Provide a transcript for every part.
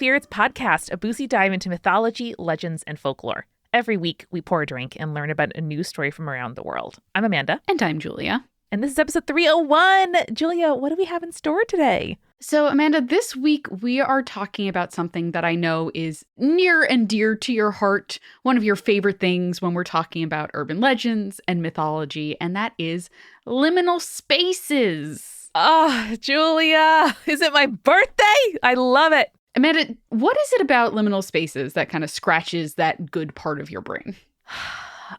Spirits podcast, a boozy dive into mythology, legends, and folklore. Every week, we pour a drink and learn about a new story from around the world. I'm Amanda. And I'm Julia. And this is episode 301. Julia, what do we have in store today? So, Amanda, this week we are talking about something that I know is near and dear to your heart, one of your favorite things when we're talking about urban legends and mythology, and that is liminal spaces. Oh, Julia, is it my birthday? I love it. Amanda, what is it about liminal spaces that kind of scratches that good part of your brain?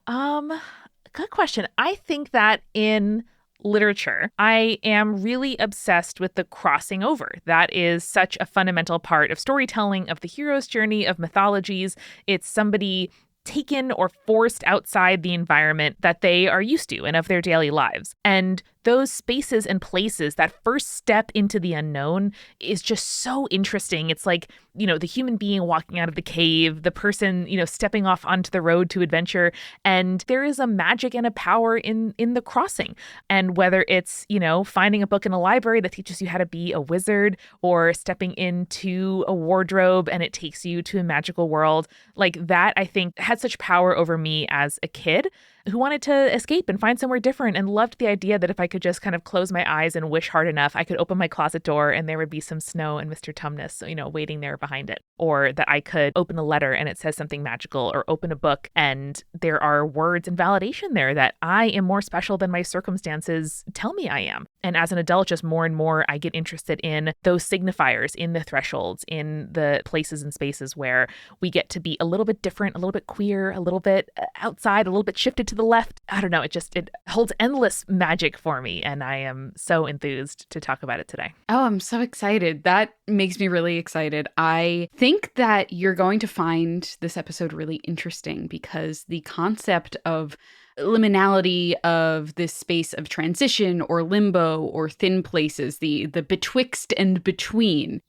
Good question. I think that in literature, I am really obsessed with the crossing over. That is such a fundamental part of storytelling, of the hero's journey, of mythologies. It's somebody taken or forced outside the environment that they are used to and of their daily lives. And those spaces and places, that first step into the unknown is just so interesting. It's like, the human being walking out of the cave, the person, stepping off onto the road to adventure. And there is a magic and a power in the crossing. And whether it's, finding a book in a library that teaches you how to be a wizard, or stepping into a wardrobe and it takes you to a magical world, like that, I think had such power over me as a kid who wanted to escape and find somewhere different, and loved the idea that if I could just kind of close my eyes and wish hard enough, I could open my closet door and there would be some Snow and Mr. Tumnus, waiting there behind it. Or that I could open a letter and it says something magical, or open a book and there are words and validation there that I am more special than my circumstances tell me I am. And as an adult, just more and more, I get interested in those signifiers, in the thresholds, in the places and spaces where we get to be a little bit different, a little bit queer, a little bit outside, a little bit shifted to the left. I don't know. It holds endless magic for me. And I am so enthused to talk about it today. Oh, I'm so excited. That makes me really excited. I think that you're going to find this episode really interesting because the concept of liminality, of this space of transition or limbo or thin places, the betwixt and between,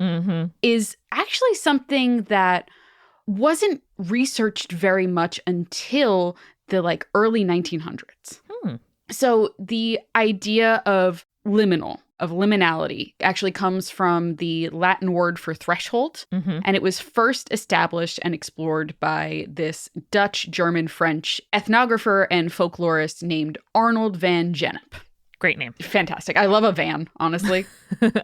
is actually something that wasn't researched very much until the early 1900s. So the idea of liminality actually comes from the Latin word for threshold. And it was first established and explored by this Dutch, German, French ethnographer and folklorist named Arnold van Gennep. Great name. Fantastic. I love a van, honestly.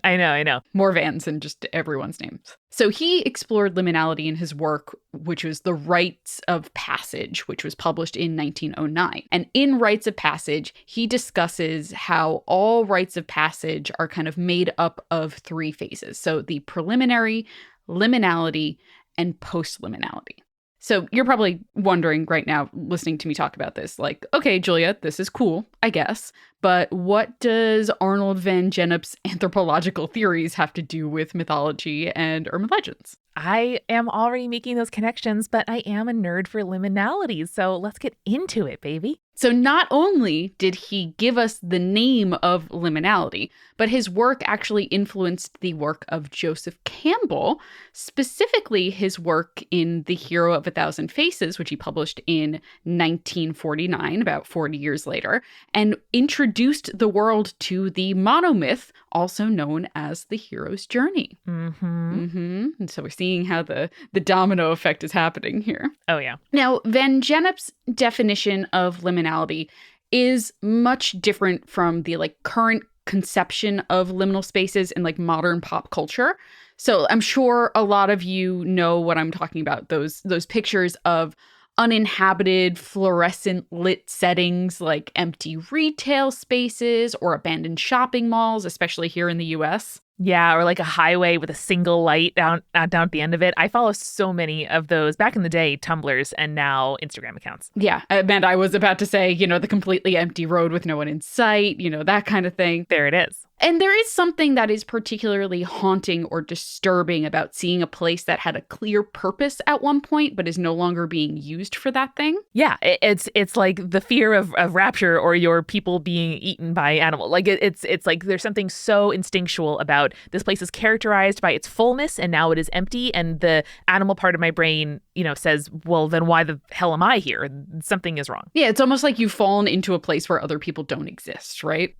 I know. More vans than just everyone's names. So he explored liminality in his work, which was The Rites of Passage, which was published in 1909. And in Rites of Passage, he discusses how all rites of passage are kind of made up of three phases. So the preliminary, liminality, and post-liminality. So you're probably wondering right now, listening to me talk about this, like, okay, Julia, this is cool, I guess. But what does Arnold van Gennep's anthropological theories have to do with mythology and urban legends? I am already making those connections, but I am a nerd for liminality. So let's get into it, baby. So not only did he give us the name of liminality, but his work actually influenced the work of Joseph Campbell, specifically his work in The Hero of a Thousand Faces, which he published in 1949, about 40 years later, and introduced the world to the monomyth, also known as the hero's journey. And so we're seeing how the domino effect is happening here. Oh, yeah. Now, Van Gennep's definition of liminality is much different from the current conception of liminal spaces in modern pop culture. So I'm sure a lot of you know what I'm talking about. Those pictures of uninhabited, fluorescent lit settings like empty retail spaces or abandoned shopping malls, especially here in the US. Yeah, or like a highway with a single light down at the end of it. I follow so many of those back in the day, Tumblrs and now Instagram accounts. Yeah, Amanda, I was about to say, the completely empty road with no one in sight, that kind of thing. There it is. And there is something that is particularly haunting or disturbing about seeing a place that had a clear purpose at one point, but is no longer being used for that thing. Yeah, it's like the fear of rapture or your people being eaten by animal. Like it's like there's something so instinctual about this place is characterized by its fullness and now it is empty. And the animal part of my brain, says, well, then why the hell am I here? Something is wrong. Yeah, it's almost like you've fallen into a place where other people don't exist, right?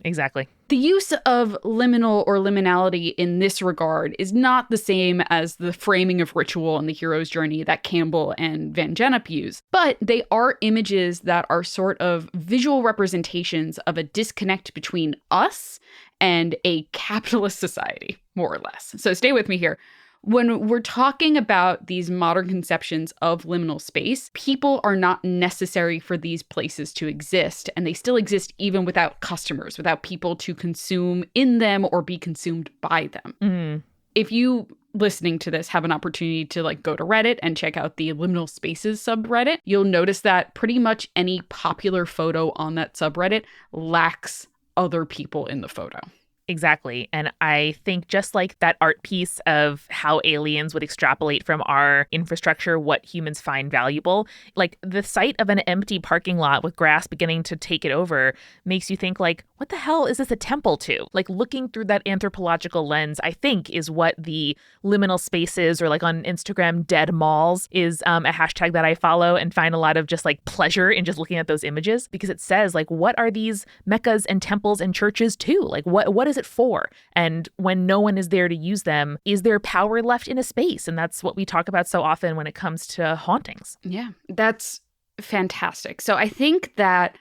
Exactly. The use of liminal or liminality in this regard is not the same as the framing of ritual and the hero's journey that Campbell and Van Gennep use, but they are images that are sort of visual representations of a disconnect between us and a capitalist society, more or less. So stay with me here. When we're talking about these modern conceptions of liminal space, people are not necessary for these places to exist, and they still exist even without customers, without people to consume in them or be consumed by them. Mm. If you listening to this have an opportunity to go to Reddit and check out the liminal spaces subreddit, you'll notice that pretty much any popular photo on that subreddit lacks other people in the photo. Exactly. And I think just like that art piece of how aliens would extrapolate from our infrastructure what humans find valuable, like the sight of an empty parking lot with grass beginning to take it over makes you think what the hell is this a temple to? Looking through that anthropological lens, I think is what the liminal spaces or on Instagram, dead malls is a hashtag that I follow and find a lot of just pleasure in just looking at those images, because it says what are these meccas and temples and churches to? What is it for? And when no one is there to use them, is there power left in a space? And that's what we talk about so often when it comes to hauntings. Yeah, that's fantastic. So I think that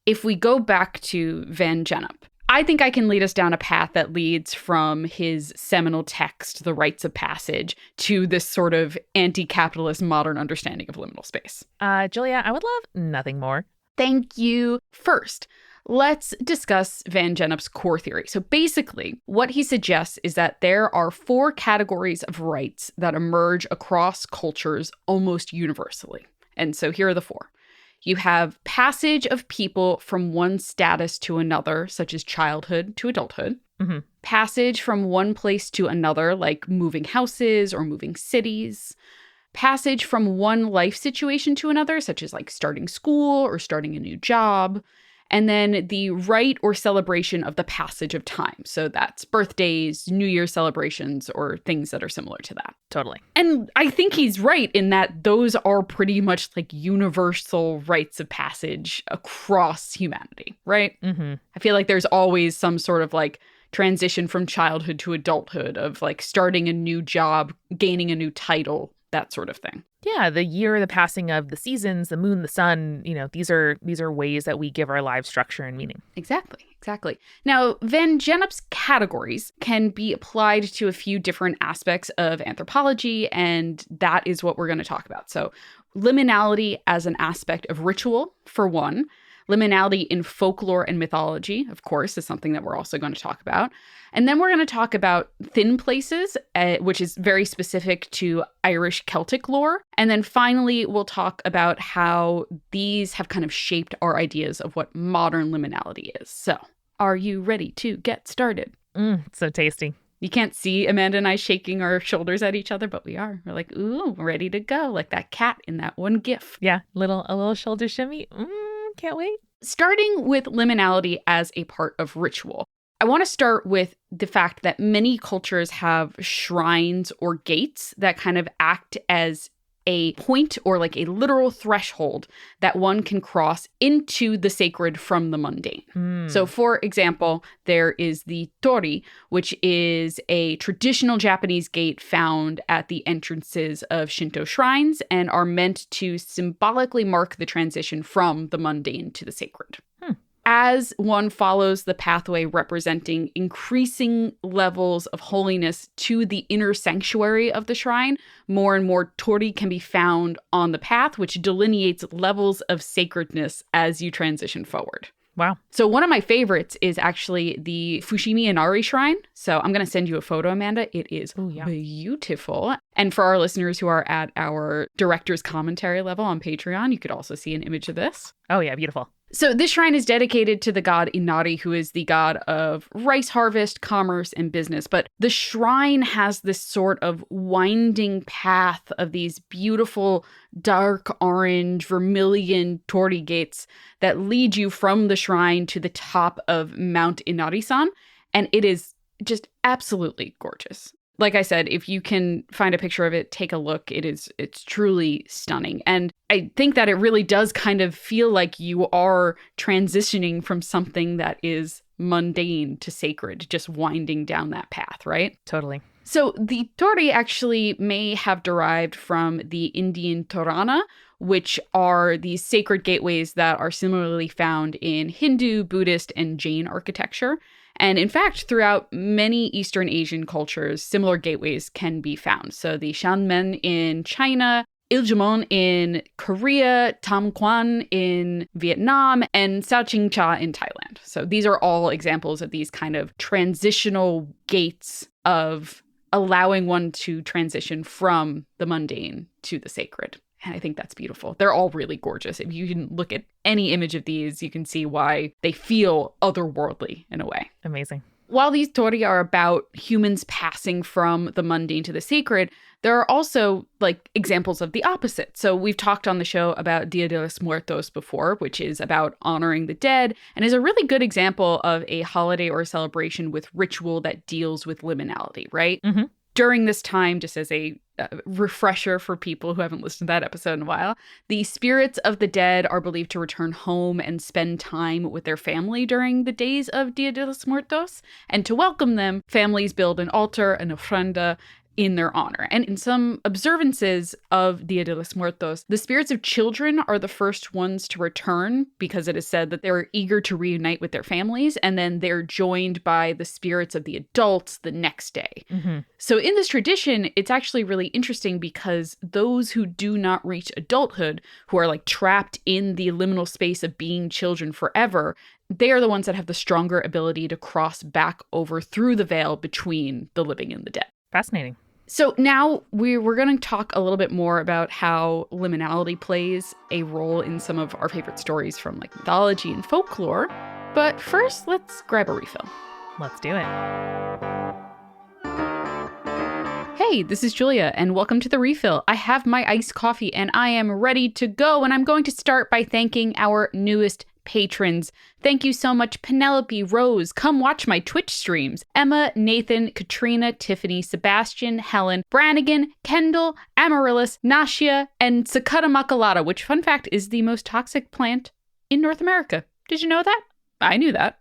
if we go back to Van Gennep, I think I can lead us down a path that leads from his seminal text, The Rites of Passage, to this sort of anti-capitalist modern understanding of liminal space. Julia, I would love nothing more. Thank you. First, let's discuss Van Gennep's core theory. So basically, what he suggests is that there are 4 categories of rites that emerge across cultures almost universally. And so here are the 4. You have passage of people from one status to another, such as childhood to adulthood. Mm-hmm. Passage from one place to another, like moving houses or moving cities. Passage from one life situation to another, such as starting school or starting a new job. And then the rite or celebration of the passage of time. So that's birthdays, New Year's celebrations, or things that are similar to that. Totally. And I think he's right in that those are pretty much universal rites of passage across humanity, right? Mm-hmm. I feel like there's always some sort of transition from childhood to adulthood of starting a new job, gaining a new title, that sort of thing. Yeah, the year, the passing of the seasons, the moon, the sun, these are ways that we give our lives structure and meaning. Exactly. Now, Van Gennep's categories can be applied to a few different aspects of anthropology, and that is what we're going to talk about. So, liminality as an aspect of ritual, for one. Liminality in folklore and mythology, of course, is something that we're also going to talk about. And then we're going to talk about thin places, which is very specific to Irish Celtic lore. And then finally, we'll talk about how these have kind of shaped our ideas of what modern liminality is. So, are you ready to get started? So tasty. You can't see Amanda and I shaking our shoulders at each other, but we are. We're ooh, ready to go, like that cat in that one gif. Yeah, a little shoulder shimmy. Can't wait. Starting with liminality as a part of ritual, I want to start with the fact that many cultures have shrines or gates that kind of act as a point or a literal threshold that one can cross into the sacred from the mundane. So for example, there is the tori, which is a traditional Japanese gate found at the entrances of Shinto shrines and are meant to symbolically mark the transition from the mundane to the sacred. As one follows the pathway representing increasing levels of holiness to the inner sanctuary of the shrine, more and more tori can be found on the path, which delineates levels of sacredness as you transition forward. Wow. So one of my favorites is actually the Fushimi Inari Shrine. So I'm going to send you a photo, Amanda. It is beautiful. And for our listeners who are at our director's commentary level on Patreon, you could also see an image of this. Oh, yeah. Beautiful. So this shrine is dedicated to the god Inari, who is the god of rice harvest, commerce, and business. But the shrine has this sort of winding path of these beautiful dark orange vermilion tori gates that lead you from the shrine to the top of Mount Inari-san. And it is just absolutely gorgeous. Like I said, if you can find a picture of it, take a look. It's truly stunning. And I think that it really does kind of feel like you are transitioning from something that is mundane to sacred, just winding down that path, right? Totally. So the tori actually may have derived from the Indian Torana, which are these sacred gateways that are similarly found in Hindu, Buddhist, and Jain architecture. And in fact, throughout many Eastern Asian cultures, similar gateways can be found. So the Xianmen in China, Iljamon in Korea, Tam Quan in Vietnam, and Sao Ching Cha in Thailand. So these are all examples of these kind of transitional gates of allowing one to transition from the mundane to the sacred. And I think that's beautiful. They're all really gorgeous. If you can look at any image of these, you can see why they feel otherworldly in a way. Amazing. While these tori are about humans passing from the mundane to the sacred, there are also like examples of the opposite. So we've talked on the show about Dia de los Muertos before, which is about honoring the dead and is a really good example of a holiday or a celebration with ritual that deals with liminality, right? Mm-hmm. During this time, just as a refresher for people who haven't listened to that episode in a while, the spirits of the dead are believed to return home and spend time with their family during the days of Dia de los Muertos. And to welcome them, families build an altar, an ofrenda, in their honor. And in some observances of Dia de los Muertos, the spirits of children are the first ones to return because it is said that they're eager to reunite with their families, and then they're joined by the spirits of the adults the next day. Mm-hmm. So in this tradition, it's actually really interesting because those who do not reach adulthood, who are like trapped in the liminal space of being children forever, they are the ones that have the stronger ability to cross back over through the veil between the living and the dead. Fascinating. So now we're going to talk a little bit more about how liminality plays a role in some of our favorite stories from like mythology and folklore. But first, let's grab a refill. Let's do it. Hey, this is Julia, and welcome to The Refill. I have my iced coffee, and I am ready to go, and I'm going to start by thanking our newest patrons. Thank you so much, Penelope, Rose, come watch my Twitch streams, Emma, Nathan, Katrina, Tiffany, Sebastian, Helen, Brannigan, Kendall, Amaryllis, Nashia, and Sakata Makalata, which, fun fact, is the most toxic plant in North America. Did you know that? I knew that.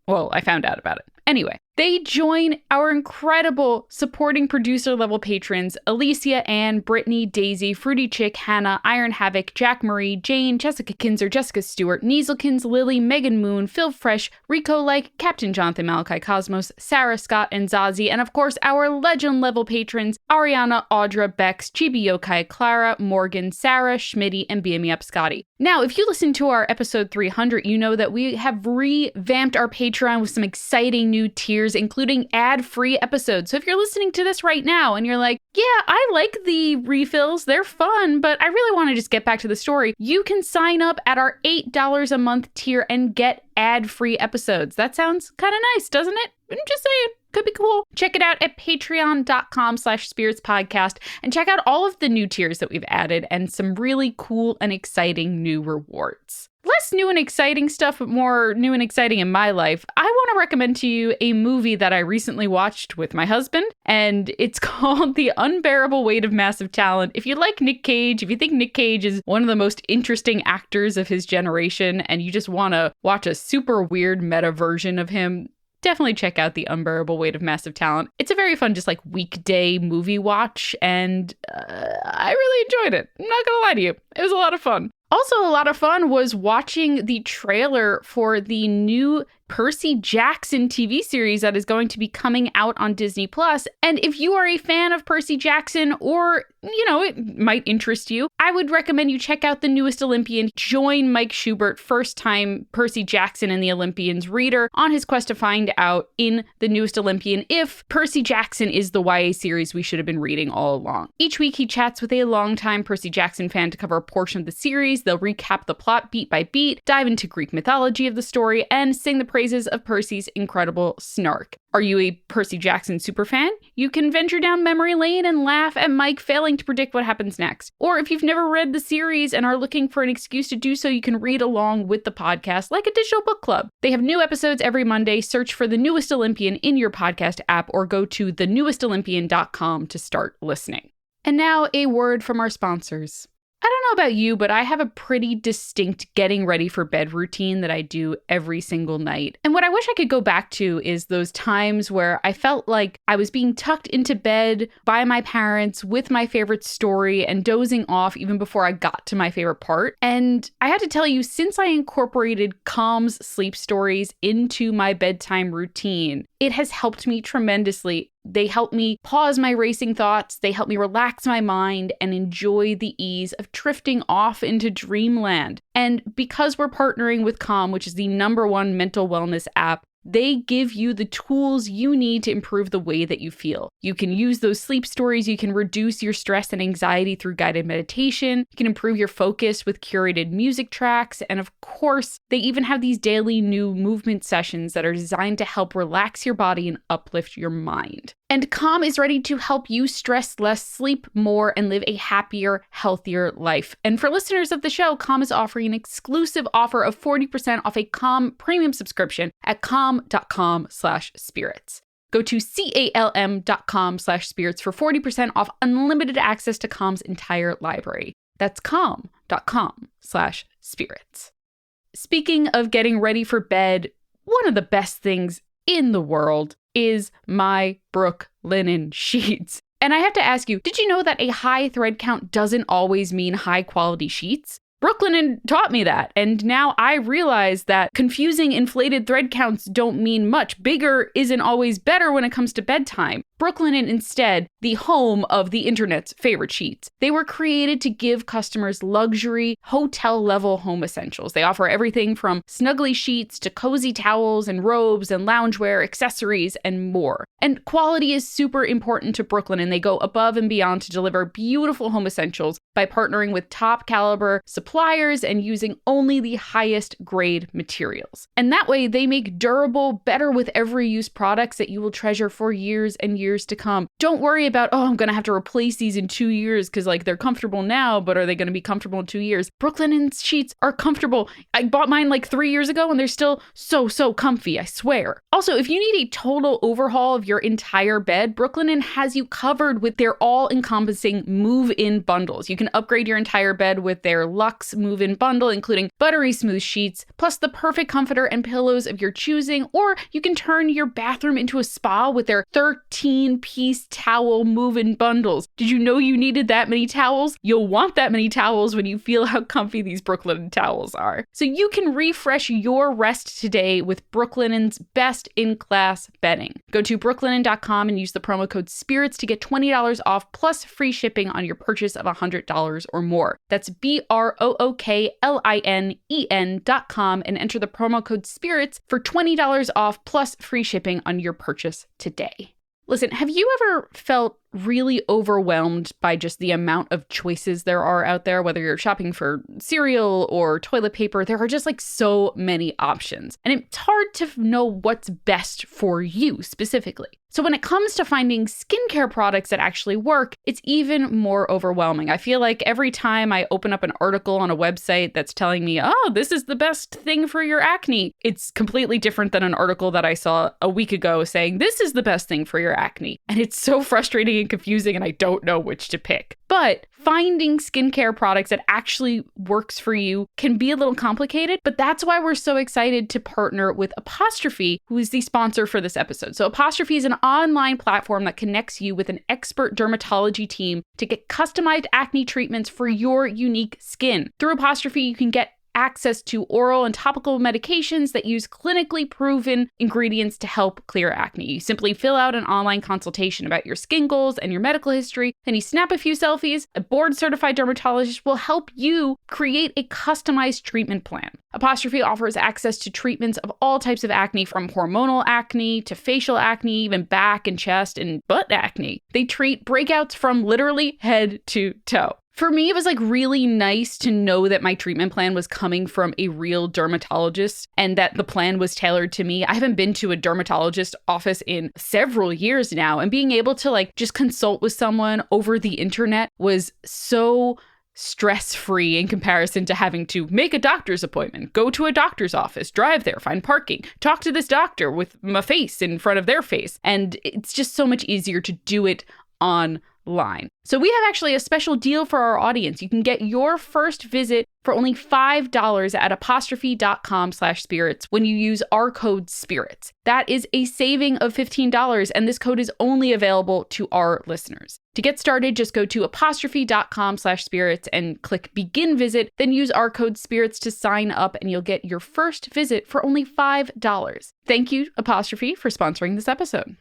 Well, I found out about it. Anyway, they join our incredible supporting producer level patrons, Alicia, Ann, Brittany, Daisy, Fruity Chick, Hannah, Iron Havoc, Jack Marie, Jane, Jessica Kinzer, Jessica Stewart, Nieselkins, Lily, Megan Moon, Phil Fresh, Rico Like, Captain Jonathan Malachi Cosmos, Sarah Scott, and Zazie, and of course our legend level patrons, Ariana, Audra, Bex, Chibi Yokai, Clara, Morgan, Sarah, Schmitty, and Beam Me Up Scotty. Now, if you listen to our episode 300, you know that we have revamped our Patreon with some exciting new tiers, including ad-free episodes. So if you're listening to this right now and you're like, yeah, I like the refills, they're fun, but I really want to just get back to the story, you can sign up at our $8 a month tier and get ad-free episodes. That sounds kind of nice, doesn't it? I'm just saying. Could be cool. Check it out at patreon.com/spiritspodcast and check out all of the new tiers that we've added and some really cool and exciting new rewards. Less new and exciting stuff, but more new and exciting in my life. I want to recommend to you a movie that I recently watched with my husband, and it's called The Unbearable Weight of Massive Talent. If you like Nick Cage, if you think Nick Cage is one of the most interesting actors of his generation, and you just want to watch a super weird meta version of him, definitely check out The Unbearable Weight of Massive Talent. It's a very fun, just like weekday movie watch, and I really enjoyed it. I'm not gonna lie to you. It was a lot of fun. Also, a lot of fun was watching the trailer for the new Percy Jackson TV series that is going to be coming out on Disney+. And if you are a fan of Percy Jackson, or, you know, it might interest you, I would recommend you check out The Newest Olympian. Join Mike Schubert, first-time Percy Jackson and the Olympians reader, on his quest to find out in The Newest Olympian if Percy Jackson is the YA series we should have been reading all along. Each week, he chats with a longtime Percy Jackson fan to cover a portion of the series. They'll recap the plot beat by beat, dive into Greek mythology of the story, and sing the praises of Percy's incredible snark. Are you a Percy Jackson superfan? You can venture down memory lane and laugh at Mike failing to predict what happens next. Or if you've never read the series and are looking for an excuse to do so, you can read along with the podcast like a digital book club. They have new episodes every Monday. Search for The Newest Olympian in your podcast app or go to thenewestolympian.com to start listening. And now a word from our sponsors. I don't know about you, but I have a pretty distinct getting ready for bed routine that I do every single night. And what I wish I could go back to is those times where I felt like I was being tucked into bed by my parents with my favorite story and dozing off even before I got to my favorite part. And I had to tell you, since I incorporated Calm's sleep stories into my bedtime routine, it has helped me tremendously. They help me pause my racing thoughts. They help me relax my mind and enjoy the ease of drifting off into dreamland. And because we're partnering with Calm, which is the #1 mental wellness app, they give you the tools you need to improve the way that you feel. You can use those sleep stories. You can reduce your stress and anxiety through guided meditation. You can improve your focus with curated music tracks. And of course, they even have these daily new movement sessions that are designed to help relax your body and uplift your mind. And Calm is ready to help you stress less, sleep more, and live a happier, healthier life. And for listeners of the show, Calm is offering an exclusive offer of 40% off a Calm premium subscription at calm.com/spirits. Go to calm.com/spirits for 40% off unlimited access to Calm's entire library. That's calm.com/spirits. Speaking of getting ready for bed, one of the best things in the world is my Brook linen sheets. And I have to ask you, did you know that a high thread count doesn't always mean high quality sheets? Brooklinen taught me that, and now I realize that confusing inflated thread counts don't mean much. Bigger isn't always better when it comes to bedtime. Brooklinen instead, the home of the internet's favorite sheets. They were created to give customers luxury, hotel-level home essentials. They offer everything from snuggly sheets to cozy towels and robes and loungewear, accessories, and more. And quality is super important to Brooklinen, and they go above and beyond to deliver beautiful home essentials by partnering with top-caliber suppliers and using only the highest grade materials. And that way, they make durable, better with every use products that you will treasure for years and years to come. Don't worry about, I'm going to have to replace these in 2 years because they're comfortable now, but are they going to be comfortable in 2 years? Brooklinen's sheets are comfortable. I bought mine 3 years ago and they're still so comfy, I swear. Also, if you need a total overhaul of your entire bed, Brooklinen has you covered with their all-encompassing move-in bundles. You can upgrade your entire bed with their Luxe move-in bundle, including buttery smooth sheets, plus the perfect comforter and pillows of your choosing, or you can turn your bathroom into a spa with their 13-piece towel move-in bundles. Did you know you needed that many towels? You'll want that many towels when you feel how comfy these Brooklinen towels are. So you can refresh your rest today with Brooklinen's best-in-class bedding. Go to brooklinen.com and use the promo code SPIRITS to get $20 off plus free shipping on your purchase of $100 or more. That's BROOKLINEN.com and enter the promo code SPIRITS for $20 off plus free shipping on your purchase today. Listen, have you ever felt really overwhelmed by just the amount of choices there are out there, whether you're shopping for cereal or toilet paper? There are just so many options, and it's hard to know what's best for you specifically. So when it comes to finding skincare products that actually work, it's even more overwhelming. I feel like every time I open up an article on a website that's telling me, this is the best thing for your acne, it's completely different than an article that I saw a week ago saying, this is the best thing for your acne. And it's so frustrating and confusing, and I don't know which to pick. But finding skincare products that actually works for you can be a little complicated, but that's why we're so excited to partner with Apostrophe, who is the sponsor for this episode. So Apostrophe is an online platform that connects you with an expert dermatology team to get customized acne treatments for your unique skin. Through Apostrophe, you can get access to oral and topical medications that use clinically proven ingredients to help clear acne. You simply fill out an online consultation about your skin goals and your medical history, then you snap a few selfies. A board-certified dermatologist will help you create a customized treatment plan. Apostrophe offers access to treatments of all types of acne, from hormonal acne to facial acne, even back and chest and butt acne. They treat breakouts from literally head to toe. For me, it was really nice to know that my treatment plan was coming from a real dermatologist and that the plan was tailored to me. I haven't been to a dermatologist office in several years now, and being able to just consult with someone over the internet was so stress-free in comparison to having to make a doctor's appointment, go to a doctor's office, drive there, find parking, talk to this doctor with my face in front of their face. And it's just so much easier to do it online. line. So we have actually a special deal for our audience. You can get your first visit for only $5 at apostrophe.com/spirits when you use our code SPIRITS. That is a saving of $15, and this code is only available to our listeners. To get started, just go to apostrophe.com/spirits and click begin visit, then use our code SPIRITS to sign up, and you'll get your first visit for only $5. Thank you, Apostrophe, for sponsoring this episode.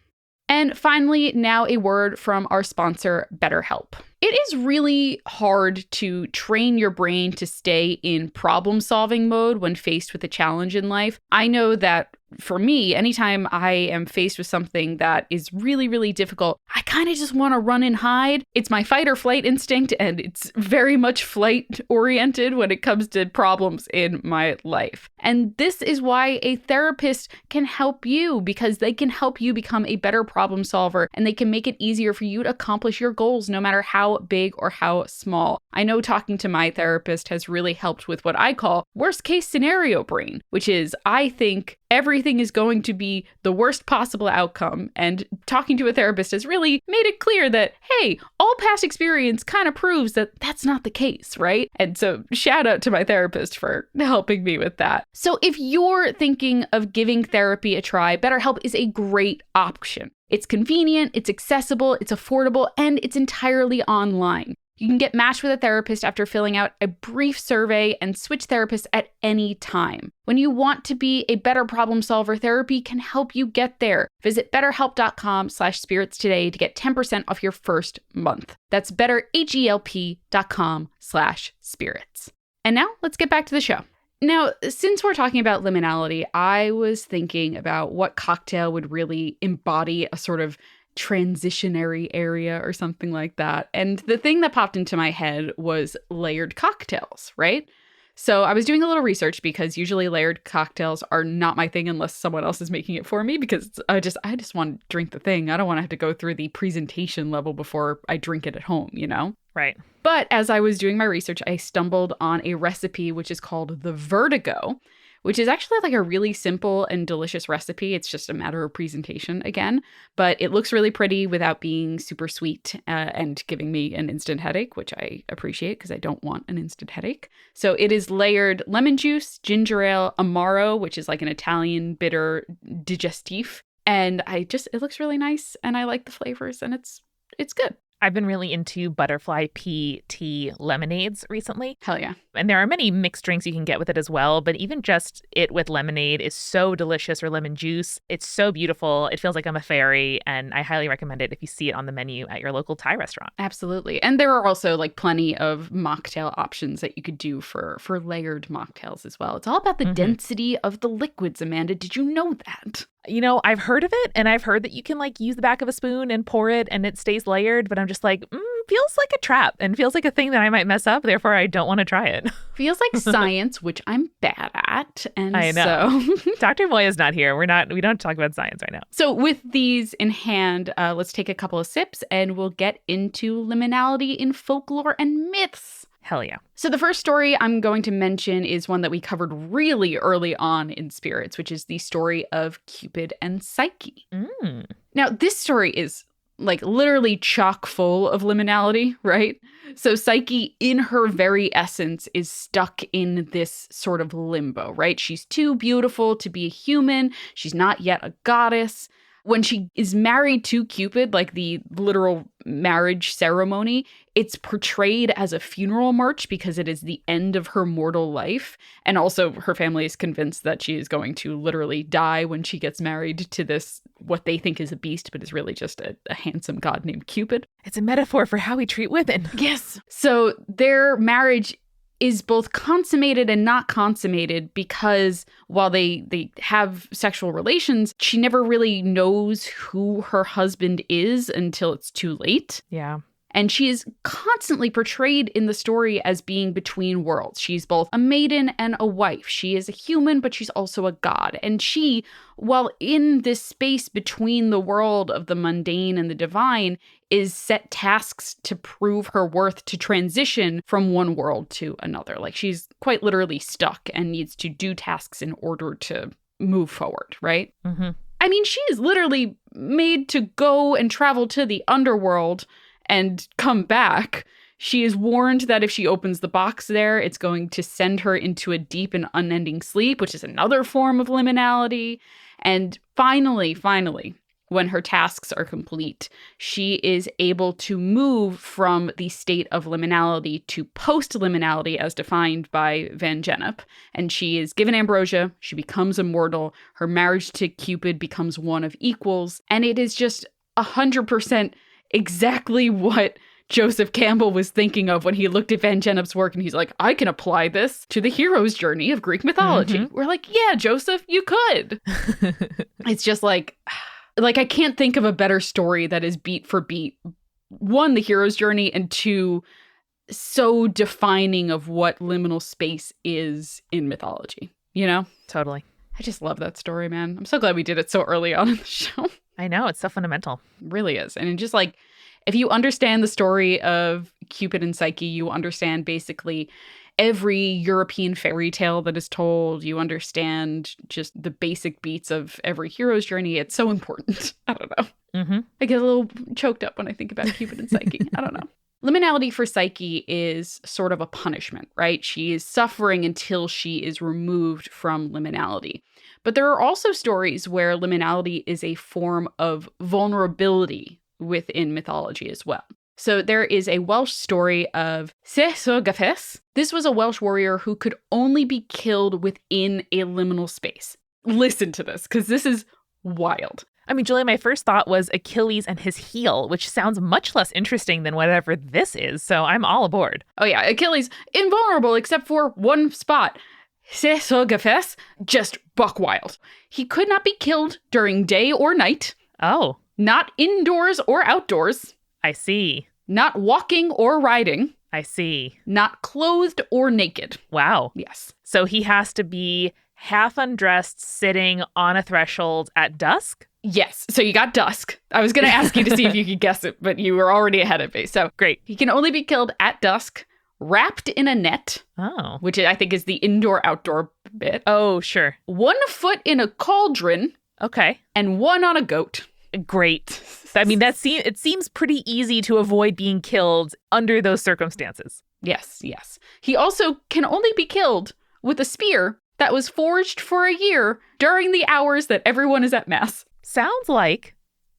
And finally, now a word from our sponsor, BetterHelp. It is really hard to train your brain to stay in problem-solving mode when faced with a challenge in life. I know that for me, anytime I am faced with something that is really, really difficult, I kind of just want to run and hide. It's my fight or flight instinct, and it's very much flight-oriented when it comes to problems in my life. And this is why a therapist can help you, because they can help you become a better problem solver, and they can make it easier for you to accomplish your goals, no matter how big or how small. I know talking to my therapist has really helped with what I call worst case scenario brain, which is I think everything is going to be the worst possible outcome. And talking to a therapist has really made it clear that, hey, all past experience kind of proves that that's not the case, right? And so shout out to my therapist for helping me with that. So if you're thinking of giving therapy a try, BetterHelp is a great option. It's convenient, it's accessible, it's affordable, and it's entirely online. You can get matched with a therapist after filling out a brief survey and switch therapists at any time. When you want to be a better problem solver, therapy can help you get there. Visit betterhelp.com/spirits today to get 10% off your first month. That's betterhelp.com/spirits. And now let's get back to the show. Now, since we're talking about liminality, I was thinking about what cocktail would really embody a sort of transitionary area or something like that. And the thing that popped into my head was layered cocktails, right? So I was doing a little research because usually layered cocktails are not my thing unless someone else is making it for me, because I just want to drink the thing. I don't want to have to go through the presentation level before I drink it at home, you know? Right. But as I was doing my research, I stumbled on a recipe which is called the Vertigo, which is actually like a really simple and delicious recipe. It's just a matter of presentation again, but it looks really pretty without being super sweet and giving me an instant headache, which I appreciate because I don't want an instant headache. So it is layered lemon juice, ginger ale, Amaro, which is like an Italian bitter digestif. And it looks really nice and I like the flavors and it's good. I've been really into butterfly pea tea lemonades recently. Hell yeah. And there are many mixed drinks you can get with it as well, but even just it with lemonade is so delicious, or lemon juice. It's so beautiful. It feels like I'm a fairy, and I highly recommend it if you see it on the menu at your local Thai restaurant. Absolutely. And there are also like plenty of mocktail options that you could do for layered mocktails as well. It's all about the density of the liquids, Amanda. Did you know that? You know, I've heard of it, and I've heard that you can like use the back of a spoon and pour it and it stays layered, but I'm just like, feels like a trap and feels like a thing that I might mess up. Therefore, I don't want to try it. Feels like science, which I'm bad at. And I know. So Dr. Moya's not here. We don't talk about science right now. So with these in hand, let's take a couple of sips and we'll get into liminality in folklore and myths. Hell yeah. So the first story I'm going to mention is one that we covered really early on in Spirits, which is the story of Cupid and Psyche. Now, this story is like literally chock full of liminality, right? So Psyche, in her very essence, is stuck in this sort of limbo, right? She's too beautiful to be a human. She's not yet a goddess. When she is married to Cupid, like the literal marriage ceremony, it's portrayed as a funeral march because it is the end of her mortal life. And also her family is convinced that she is going to literally die when she gets married to this, what they think is a beast, but is really just a handsome god named Cupid. It's a metaphor for how we treat women. Yes. So their marriage is both consummated and not consummated because while they have sexual relations, she never really knows who her husband is until it's too late. Yeah. And she is constantly portrayed in the story as being between worlds. She's both a maiden and a wife. She is a human, but she's also a god. And she, while in this space between the world of the mundane and the divine, is set tasks to prove her worth, to transition from one world to another. Like she's quite literally stuck and needs to do tasks in order to move forward, right? I mean, she is literally made to go and travel to the underworld and come back, she is warned that if she opens the box there, it's going to send her into a deep and unending sleep, which is another form of liminality. And finally, when her tasks are complete, she is able to move from the state of liminality to post-liminality as defined by Van Gennep. And she is given ambrosia, she becomes immortal, her marriage to Cupid becomes one of equals, and it is just 100% exactly what Joseph Campbell was thinking of when he looked at Van Gennep's work and he's like, I can apply this to the hero's journey of Greek mythology. Mm-hmm. We're like, yeah, Joseph, you could. It's just like, I can't think of a better story that is beat for beat. One, the hero's journey, and two, so defining of what liminal space is in mythology, you know? Totally. I just love that story, man. I'm so glad we did it so early on in the show. I know, it's so fundamental. It really is. And it just like, if you understand the story of Cupid and Psyche, you understand basically every European fairy tale that is told. You understand just the basic beats of every hero's journey. It's so important. I don't know. Mm-hmm. I get a little choked up when I think about Cupid and Psyche. I don't know. Liminality for Psyche is sort of a punishment, right? She is suffering until she is removed from liminality. But there are also stories where liminality is a form of vulnerability within mythology as well. So there is a Welsh story of Sesogafes. This was a Welsh warrior who could only be killed within a liminal space. Listen to this, because this is wild. I mean, Julia, my first thought was Achilles and his heel, which sounds much less interesting than whatever this is, so I'm all aboard. Oh yeah, Achilles, invulnerable except for one spot. Sesogafes, just buck wild. He could not be killed during day or night. Oh. Not indoors or outdoors. I see. Not walking or riding. I see. Not clothed or naked. Wow. Yes. So he has to be half undressed, sitting on a threshold at dusk? Yes. So you got dusk. I was going to ask you to see if you could guess it, but you were already ahead of me. So great. He can only be killed at dusk, wrapped in a net. Oh. Which I think is the indoor-outdoor bit. Oh, sure. 1 foot in a cauldron. Okay. And 1 on a goat. Great. I mean, it seems pretty easy to avoid being killed under those circumstances. Yes, yes. He also can only be killed with a spear that was forged for a year during the hours that everyone is at mass. Sounds like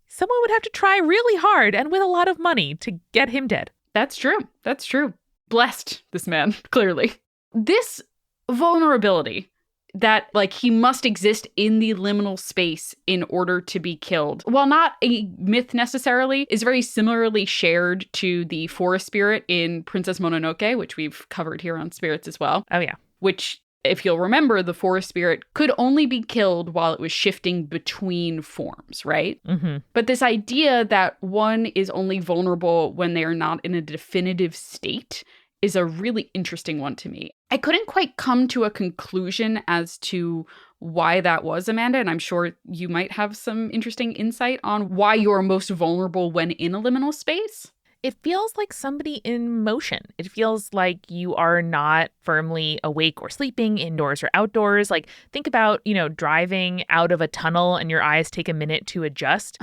someone would have to try really hard and with a lot of money to get him dead. That's true. That's true. Blessed, this man, clearly. This vulnerability that, like, he must exist in the liminal space in order to be killed, while not a myth necessarily, is very similarly shared to the forest spirit in Princess Mononoke, which we've covered here on Spirits as well. Oh, yeah. Which, if you'll remember, the forest spirit could only be killed while it was shifting between forms, right? Mm-hmm. But this idea that one is only vulnerable when they are not in a definitive state is a really interesting one to me. I couldn't quite come to a conclusion as to why that was, Amanda, and I'm sure you might have some interesting insight on why you're most vulnerable when in a liminal space. It feels like somebody in motion. It feels like you are not firmly awake or sleeping indoors or outdoors. Like, think about, driving out of a tunnel and your eyes take a minute to adjust.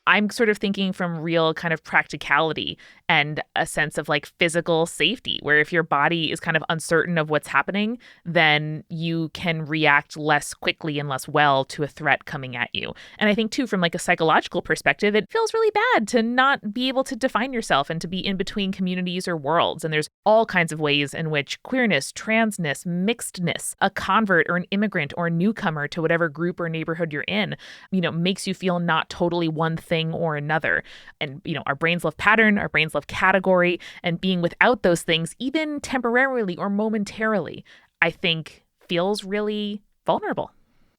I'm sort of thinking from real kind of practicality and a sense of like physical safety, where if your body is kind of uncertain of what's happening, then you can react less quickly and less well to a threat coming at you. And I think too, from like a psychological perspective, it feels really bad to not be able to define yourself and to be in between communities or worlds. And there's all kinds of ways in which queerness, transness, mixedness, a convert or an immigrant or a newcomer to whatever group or neighborhood you're in, makes you feel not totally one thing or another. And, our brains love pattern, our brains love category, and being without those things, even temporarily or momentarily, I think feels really vulnerable.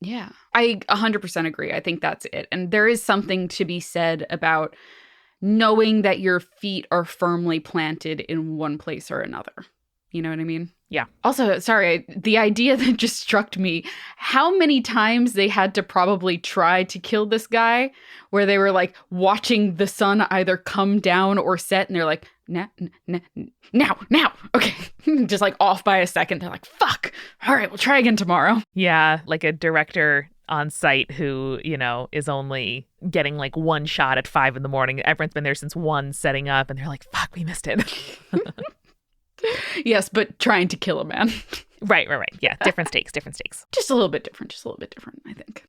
Yeah, I 100% agree. I think that's it. And there is something to be said about knowing that your feet are firmly planted in one place or another. You know what I mean? Yeah. Also, sorry, the idea that just struck me, how many times they had to probably try to kill this guy, where they were like watching the sun either come down or set, and they're like, now, okay, just like off by a second. They're like, fuck, all right, we'll try again tomorrow. Yeah, like a director on site who, is only getting like one shot at 5 a.m. Everyone's been there since 1 setting up, and they're like, fuck, we missed it. Yes, but trying to kill a man. Right. Yeah, different stakes. Just a little bit different, I think.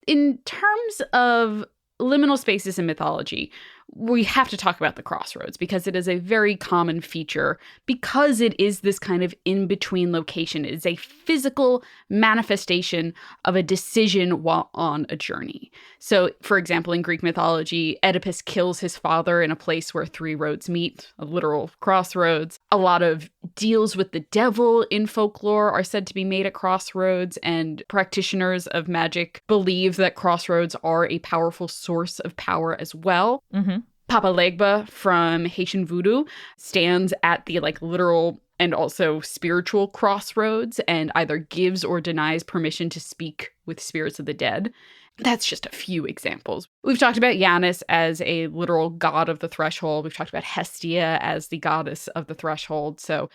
In terms of liminal spaces in mythology, we have to talk about the crossroads because it is a very common feature because it is this kind of in-between location. It is a physical manifestation of a decision while on a journey. So, for example, in Greek mythology, Oedipus kills his father in a place where 3 roads meet, a literal crossroads. A lot of deals with the devil in folklore are said to be made at crossroads, and practitioners of magic believe that crossroads are a powerful source of power as well. Mm-hmm. Papa Legba from Haitian voodoo stands at the literal and also spiritual crossroads and either gives or denies permission to speak with spirits of the dead. That's just a few examples. We've talked about Janus as a literal god of the threshold. We've talked about Hestia as the goddess of the threshold. So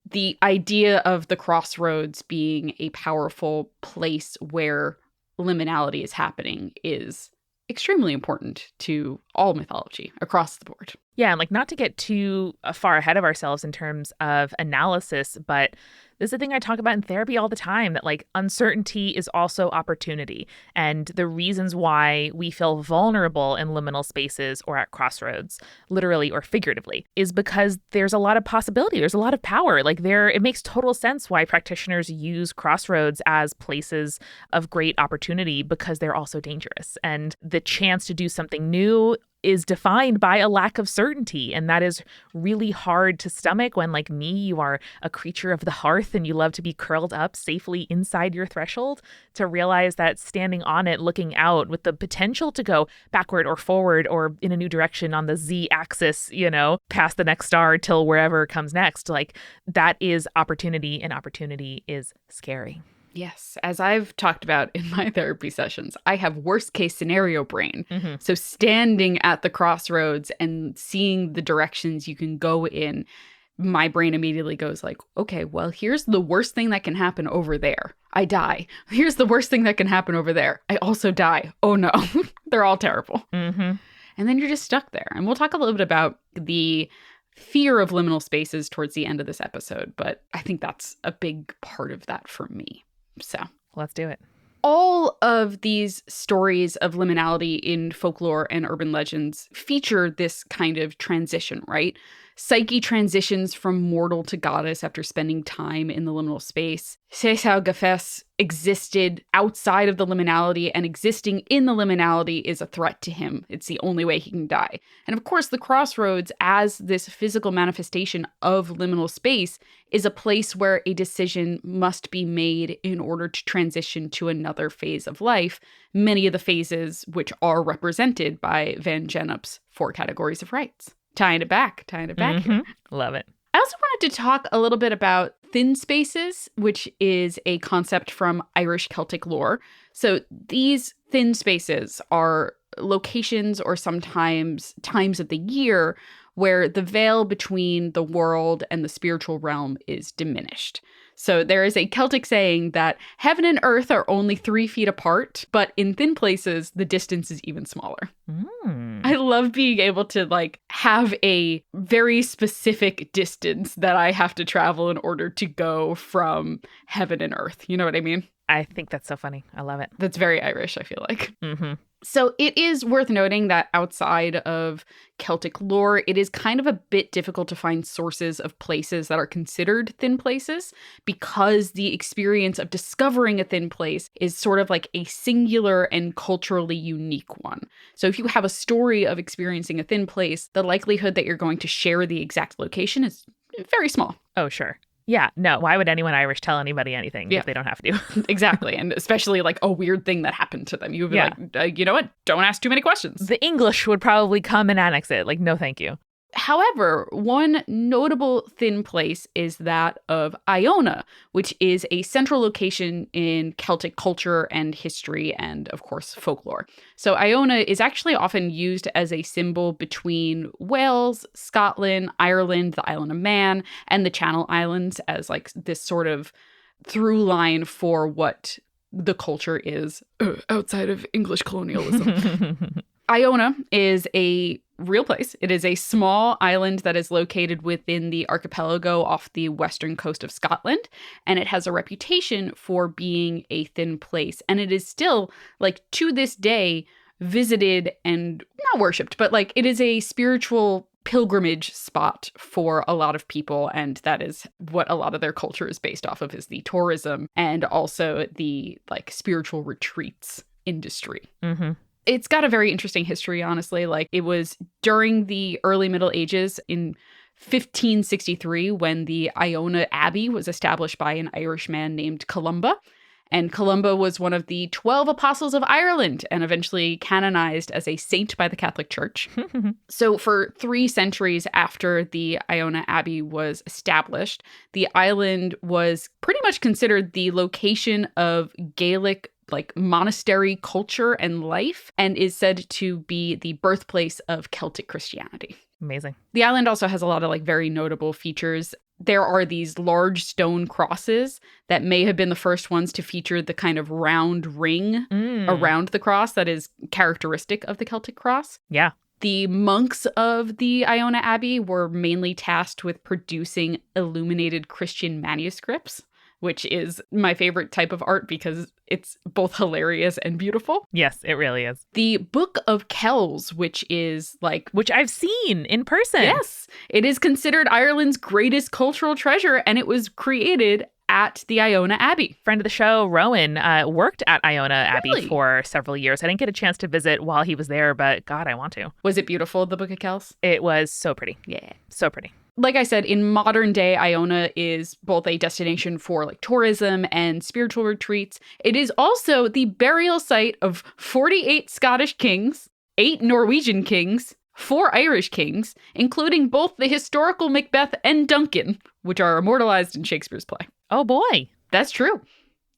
the idea of the crossroads being a powerful place where liminality is happening is extremely important to all mythology across the board. Yeah, and not to get too far ahead of ourselves in terms of analysis, but this is a thing I talk about in therapy all the time, that uncertainty is also opportunity. And the reasons why we feel vulnerable in liminal spaces or at crossroads, literally or figuratively, is because there's a lot of possibility. There's a lot of power. It makes total sense why practitioners use crossroads as places of great opportunity, because they're also dangerous. And the chance to do something new is defined by a lack of certainty. And that is really hard to stomach when, like me, you are a creature of the hearth and you love to be curled up safely inside your threshold, to realize that standing on it, looking out with the potential to go backward or forward or in a new direction on the Z axis, past the next star till wherever comes next, that is opportunity, and opportunity is scary. Yes. As I've talked about in my therapy sessions, I have worst case scenario brain. Mm-hmm. So standing at the crossroads and seeing the directions you can go in, my brain immediately goes okay, well, here's the worst thing that can happen over there. I die. Here's the worst thing that can happen over there. I also die. Oh no, they're all terrible. Mm-hmm. And then you're just stuck there. And we'll talk a little bit about the fear of liminal spaces towards the end of this episode, but I think that's a big part of that for me. So let's do it. All of these stories of liminality in folklore and urban legends feature this kind of transition, right? Psyche transitions from mortal to goddess after spending time in the liminal space. Cesar Gafes existed outside of the liminality, and existing in the liminality is a threat to him. It's the only way he can die. And of course, the crossroads, as this physical manifestation of liminal space, is a place where a decision must be made in order to transition to another phase of life, many of the phases which are represented by Van Gennep's 4 categories of rights. Tying it back Mm-hmm. here. Love it. I also wanted to talk a little bit about thin spaces, which is a concept from Irish Celtic lore. So these thin spaces are locations or sometimes times of the year where the veil between the world and the spiritual realm is diminished. So there is a Celtic saying that heaven and earth are only 3 feet apart, but in thin places, the distance is even smaller. I love being able to have a very specific distance that I have to travel in order to go from heaven and earth. You know what I mean? I think that's so funny. I love it. That's very Irish, I feel like. Mm-hmm. So it is worth noting that outside of Celtic lore, it is kind of a bit difficult to find sources of places that are considered thin places, because the experience of discovering a thin place is sort of like a singular and culturally unique one. So if you have a story of experiencing a thin place, the likelihood that you're going to share the exact location is very small. Oh, sure. Yeah, no. Why would anyone Irish tell anybody anything if they don't have to? Exactly. And especially a weird thing that happened to them. You would be you know what? Don't ask too many questions. The English would probably come and annex it. No, thank you. However, one notable thin place is that of Iona, which is a central location in Celtic culture and history and, of course, folklore. So Iona is actually often used as a symbol between Wales, Scotland, Ireland, the Island of Man, and the Channel Islands as this sort of through line for what the culture is outside of English colonialism. Iona is a real place. It is a small island that is located within the archipelago off the western coast of Scotland, and it has a reputation for being a thin place. And it is still, like, to this day, visited and not worshipped, but like it is a spiritual pilgrimage spot for a lot of people, and that is what a lot of their culture is based off of, is the tourism and also the like spiritual retreats industry. Mm-hmm. It's got a very interesting history, honestly. Like, it was during the early Middle Ages in 1563 when the Iona Abbey was established by an Irishman named Columba. And Columba was one of the 12 apostles of Ireland and eventually canonized as a saint by the Catholic Church. So for 3 centuries after the Iona Abbey was established, the island was pretty much considered the location of Gaelic like monastery culture and life, and is said to be the birthplace of Celtic Christianity. Amazing. The island also has a lot of like very notable features. There are these large stone crosses that may have been the first ones to feature the kind of round ring around the cross that is characteristic of the Celtic cross. Yeah. The monks of the Iona Abbey were mainly tasked with producing illuminated Christian manuscripts, which is my favorite type of art because it's both hilarious and beautiful. Yes, it really is. The Book of Kells, which is like... Which I've seen in person. Yes. It is considered Ireland's greatest cultural treasure, and it was created at the Iona Abbey. Friend of the show, Rowan, worked at Iona Abbey Really? for several years. I didn't get a chance to visit while he was there, but God, I want to. Was it beautiful, the Book of Kells? It was so pretty. Yeah. So pretty. Like I said, in modern day, Iona is both a destination for like tourism and spiritual retreats. It is also the burial site of 48 Scottish kings, 8 Norwegian kings, 4 Irish kings, including both the historical Macbeth and Duncan, which are immortalized in Shakespeare's play. Oh boy. That's true.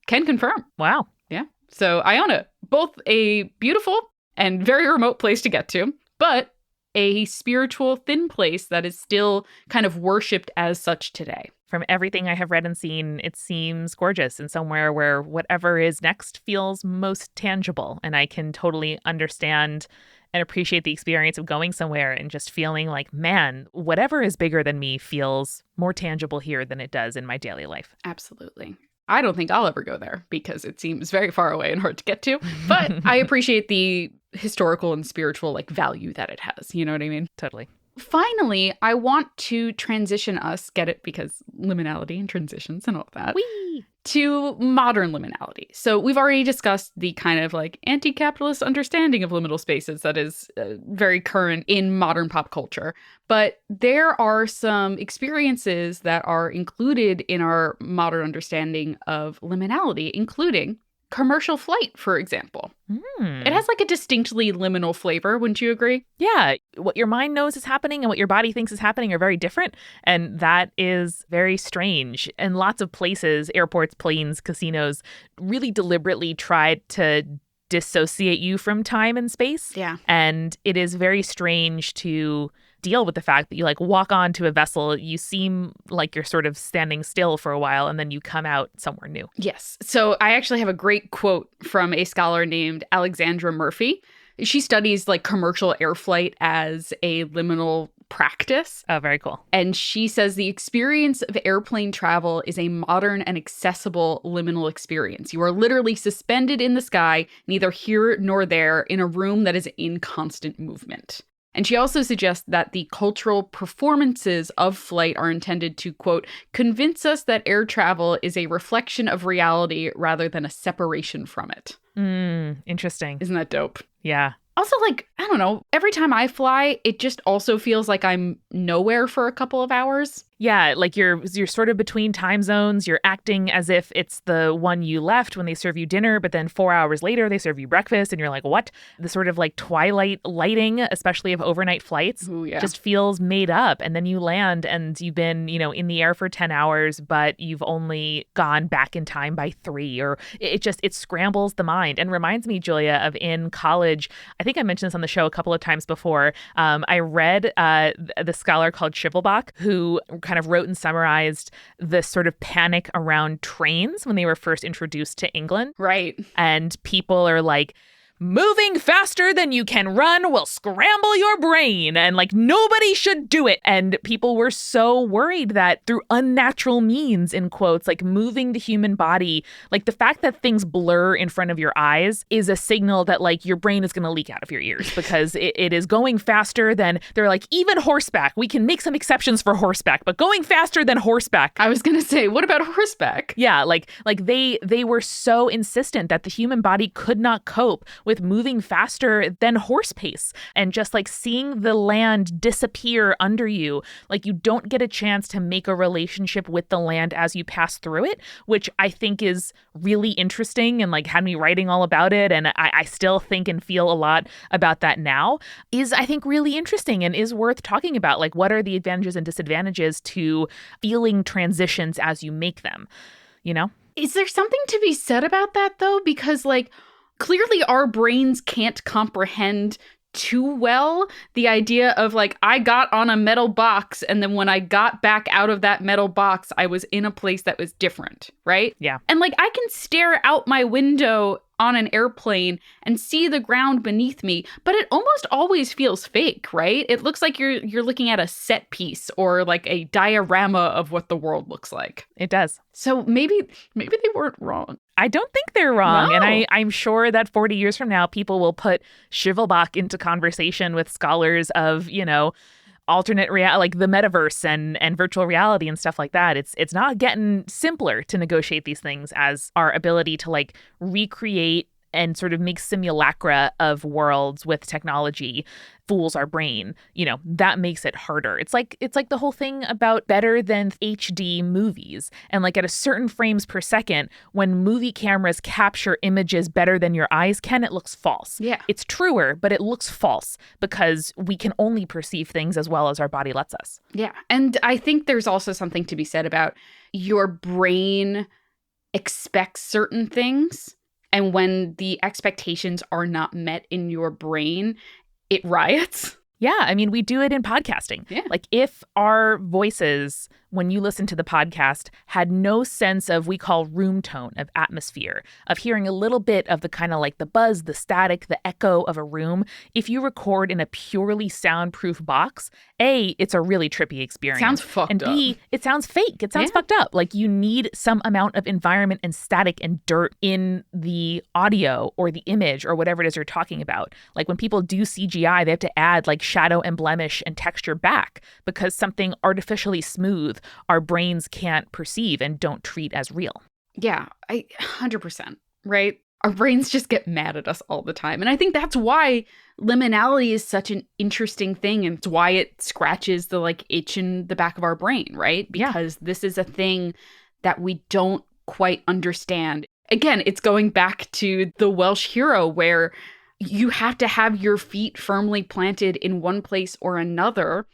Can confirm. Wow. Yeah. So Iona, both a beautiful and very remote place to get to, but a spiritual thin place that is still kind of worshipped as such today. From everything I have read and seen, it seems gorgeous and somewhere where whatever is next feels most tangible. And I can totally understand and appreciate the experience of going somewhere and just feeling like, man, whatever is bigger than me feels more tangible here than it does in my daily life. Absolutely. I don't think I'll ever go there because it seems very far away and hard to get to. But I appreciate the historical and spiritual like value that it has. You know what I mean? Totally. Finally, I want to transition us, get it because liminality and transitions and all that, Whee! to modern liminality. So we've already discussed the kind of like anti-capitalist understanding of liminal spaces that is very current in modern pop culture. But there are some experiences that are included in our modern understanding of liminality, including commercial flight, for example. It has like a distinctly liminal flavor, wouldn't you agree? Yeah. What your mind knows is happening and what your body thinks is happening are very different. And that is very strange. And lots of places, airports, planes, casinos, really deliberately tried to dissociate you from time and space. Yeah. And it is very strange to deal with the fact that you like walk onto a vessel, you seem like you're sort of standing still for a while, and then you come out somewhere new. Yes. So I actually have a great quote from a scholar named Alexandra Murphy. She studies like commercial air flight as a liminal practice. Oh, very cool. And she says the experience of airplane travel is a modern and accessible liminal experience. You are literally suspended in the sky, neither here nor there, in a room that is in constant movement. And she also suggests that the cultural performances of flight are intended to, quote, convince us that air travel is a reflection of reality rather than a separation from it. Interesting. Isn't that dope? Yeah. Also, like, I don't know, every time I fly, it just also feels like I'm nowhere for a couple of hours. Yeah, like you're sort of between time zones. You're acting as if it's the one you left when they serve you dinner, but then 4 hours later they serve you breakfast and you're like, what? The sort of like twilight lighting, especially of overnight flights, just feels made up. And then you land and you've been, in the air for 10 hours, but you've only gone back in time by 3, or it scrambles the mind. And reminds me, Julia, of in college, I think I mentioned this on the show a couple of times before. I read the scholar called Shivelbach, who kind kind of wrote and summarized this sort of panic around trains when they were first introduced to England. Right. And people are like, moving faster than you can run will scramble your brain, and like nobody should do it. And people were so worried that through unnatural means, in quotes, like moving the human body, like the fact that things blur in front of your eyes is a signal that like your brain is going to leak out of your ears because it is going faster than, they're like, even horseback, we can make some exceptions for horseback, but going faster than horseback. I was going to say, what about horseback? Yeah, like they were so insistent that the human body could not cope with moving faster than horse pace, and just like seeing the land disappear under you. Like you don't get a chance to make a relationship with the land as you pass through it, which I think is really interesting and like had me writing all about it. And I still think and feel a lot about that now, is I think really interesting and is worth talking about. Like, what are the advantages and disadvantages to feeling transitions as you make them, you know? Is there something to be said about that though? Because like, clearly our brains can't comprehend too well the idea of like, I got on a metal box and then when I got back out of that metal box, I was in a place that was different, right? Yeah. And like, I can stare out my window on an airplane and see the ground beneath me, but it almost always feels fake, right? It looks like you're looking at a set piece or like a diorama of what the world looks like. It does. So maybe they weren't wrong. I don't think they're wrong. No. And I'm sure that 40 years from now, people will put Shivelbach into conversation with scholars of, you know, alternate reality, like the metaverse and virtual reality and stuff like that. It's not getting simpler to negotiate these things as our ability to like recreate and sort of make simulacra of worlds with technology fools our brain. You know, that makes it harder. It's like the whole thing about better than HD movies. And like at a certain frames per second, when movie cameras capture images better than your eyes can, it looks false. Yeah. It's truer, but it looks false because we can only perceive things as well as our body lets us. Yeah. And I think there's also something to be said about your brain expects certain things. And when the expectations are not met in your brain, it riots. Yeah, I mean, we do it in podcasting. Yeah. Like if our voices, when you listen to the podcast, had no sense of, we call room tone, of atmosphere, of hearing a little bit of the kind of like the buzz, the static, the echo of a room, if you record in a purely soundproof box, A, it's a really trippy experience. Sounds fucked and B, up. it sounds fake. It sounds fucked up. Like you need some amount of environment and static and dirt in the audio or the image or whatever it is you're talking about. Like when people do CGI, they have to add like shadow and blemish and texture back because something artificially smooth our brains can't perceive and don't treat as real. Yeah, 100%, right? Our brains just get mad at us all the time. And I think that's why liminality is such an interesting thing. And it's why it scratches the like itch in the back of our brain, right? Because this is a thing that we don't quite understand. Again, it's going back to the Welsh hero where you have to have your feet firmly planted in one place or another.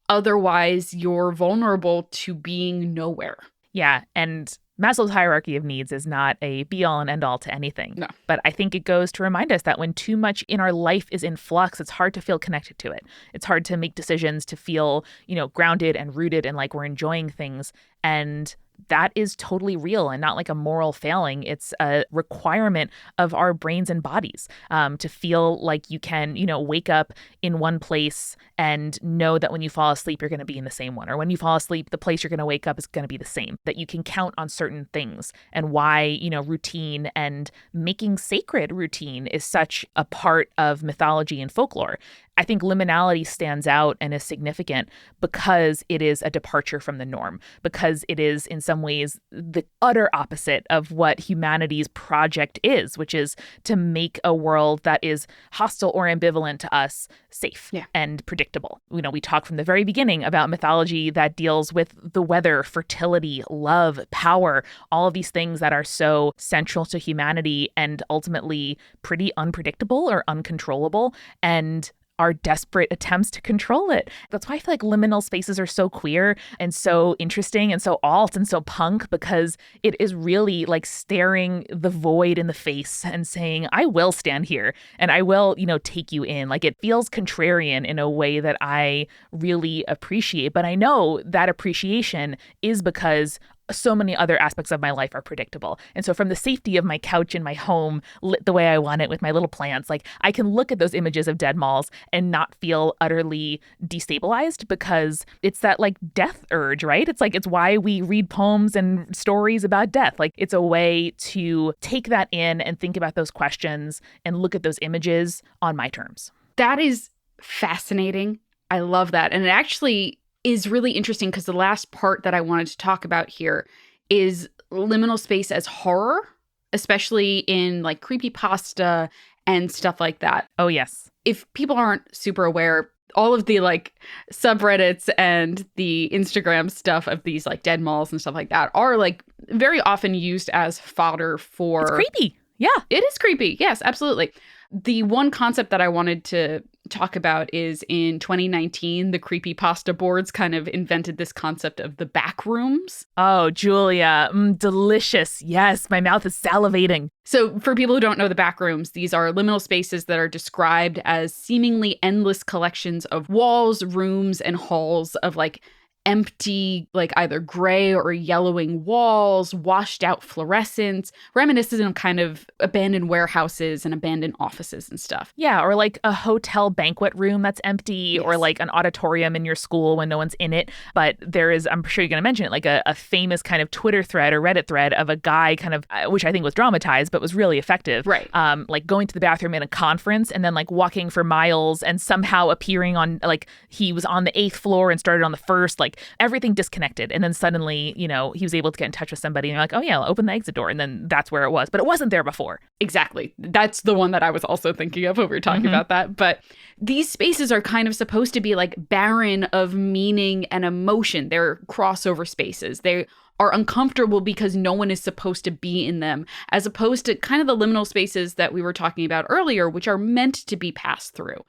Otherwise, you're vulnerable to being nowhere. Yeah. And Maslow's hierarchy of needs is not a be-all and end-all to anything. No. But I think it goes to remind us that when too much in our life is in flux, it's hard to feel connected to it. It's hard to make decisions, to feel, you know, grounded and rooted and like we're enjoying things. And that is totally real and not like a moral failing. It's a requirement of our brains and bodies to feel like you can, you know, wake up in one place and know that when you fall asleep, you're going to be in the same one. Or when you fall asleep, the place you're going to wake up is going to be the same. That you can count on certain things and why, you know, routine and making sacred routine is such a part of mythology and folklore. I think liminality stands out and is significant because it is a departure from the norm, because it is in some ways the utter opposite of what humanity's project is, which is to make a world that is hostile or ambivalent to us safe and predictable. You know, we talk from the very beginning about mythology that deals with the weather, fertility, love, power, all of these things that are so central to humanity and ultimately pretty unpredictable or uncontrollable. And our desperate attempts to control it. That's why I feel like liminal spaces are so queer and so interesting and so alt and so punk, because it is really like staring the void in the face and saying, I will stand here and I will, take you in. Like, it feels contrarian in a way that I really appreciate. But I know that appreciation is because so many other aspects of my life are predictable. And so from the safety of my couch in my home, lit the way I want it with my little plants, like, I can look at those images of dead malls and not feel utterly destabilized, because it's that like death urge, right? It's why we read poems and stories about death. Like, it's a way to take that in and think about those questions and look at those images on my terms. That is fascinating. I love that. And it actually is really interesting because the last part that I wanted to talk about here is liminal space as horror, especially in like creepypasta and stuff like that. Oh, yes. If people aren't super aware, all of the like subreddits and the Instagram stuff of these like dead malls and stuff like that are like very often used as fodder for... It's creepy. Yeah. It is creepy. Yes, absolutely. The one concept that I wanted to talk about is in 2019, the creepypasta boards kind of invented this concept of the back rooms. Oh, Julia, delicious. Yes, my mouth is salivating. So for people who don't know the back rooms, these are liminal spaces that are described as seemingly endless collections of walls, rooms, and halls of like empty, like either gray or yellowing walls, washed out fluorescence, reminiscent of kind of abandoned warehouses and abandoned offices and stuff. Yeah, or like a hotel banquet room that's empty, Yes. or like an auditorium in your school when no one's in it. But there is, I'm sure you're going to mention it, like a famous kind of Twitter thread or Reddit thread of a guy kind of, which I think was dramatized, but was really effective. Right. Like going to the bathroom in a conference and then like walking for miles and somehow appearing on, like he was on the 8th floor and started on the 1st, like everything disconnected. And then suddenly, he was able to get in touch with somebody and you're like, oh yeah, I'll open the exit door. And then that's where it was. But it wasn't there before. Exactly. That's the one that I was also thinking of when we were talking about that. But these spaces are kind of supposed to be like barren of meaning and emotion. They're crossover spaces. They are uncomfortable because no one is supposed to be in them, as opposed to kind of the liminal spaces that we were talking about earlier, which are meant to be passed through.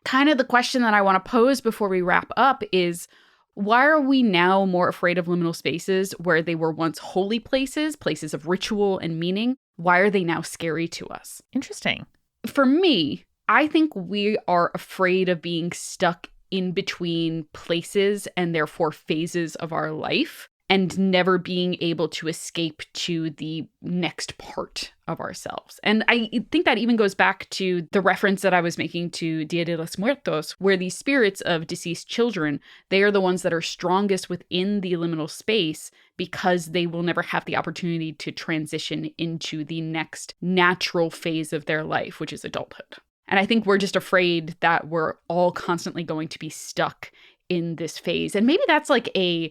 Kind of the question that I want to pose before we wrap up is, why are we now more afraid of liminal spaces where they were once holy places, places of ritual and meaning? Why are they now scary to us? Interesting. For me, I think we are afraid of being stuck in between places and therefore phases of our life, and never being able to escape to the next part of ourselves. And I think that even goes back to the reference that I was making to Dia de los Muertos, where these spirits of deceased children, they are the ones that are strongest within the liminal space because they will never have the opportunity to transition into the next natural phase of their life, which is adulthood. And I think we're just afraid that we're all constantly going to be stuck in this phase. And maybe that's like a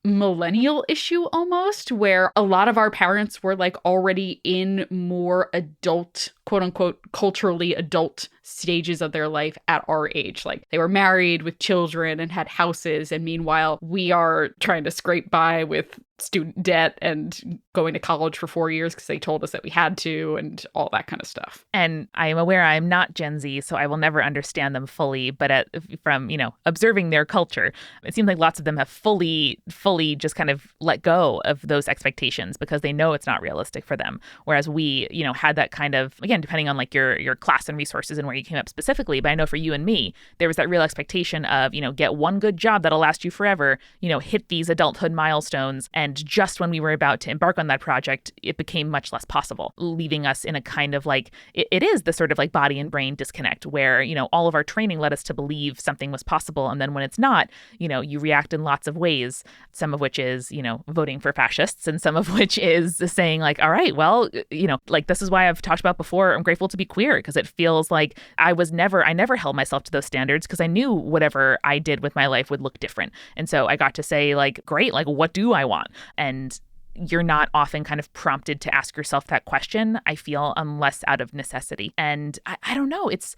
millennial issue almost, where a lot of our parents were like already in more adult, quote unquote, culturally adult stages of their life at our age. Like they were married with children and had houses. And meanwhile, we are trying to scrape by with student debt and going to college for 4 years because they told us that we had to, and all that kind of stuff. And I am aware I'm not Gen Z, so I will never understand them fully. But from, observing their culture, it seems like lots of them have fully just kind of let go of those expectations because they know it's not realistic for them. Whereas we, had that kind of, again, depending on like your class and resources and where you came up specifically. But I know for you and me, there was that real expectation of, get one good job that'll last you forever, hit these adulthood milestones. And just when we were about to embark on that project, it became much less possible, leaving us in a kind of like, it is the sort of like body and brain disconnect where, all of our training led us to believe something was possible. And then when it's not, you react in lots of ways, some of which is, voting for fascists, and some of which is saying like, all right, well, like this is why I've talked about before, I'm grateful to be queer, because it feels like I never held myself to those standards because I knew whatever I did with my life would look different. And so I got to say like, great, like what do I want? And you're not often kind of prompted to ask yourself that question, I feel, unless out of necessity. And I don't know, it's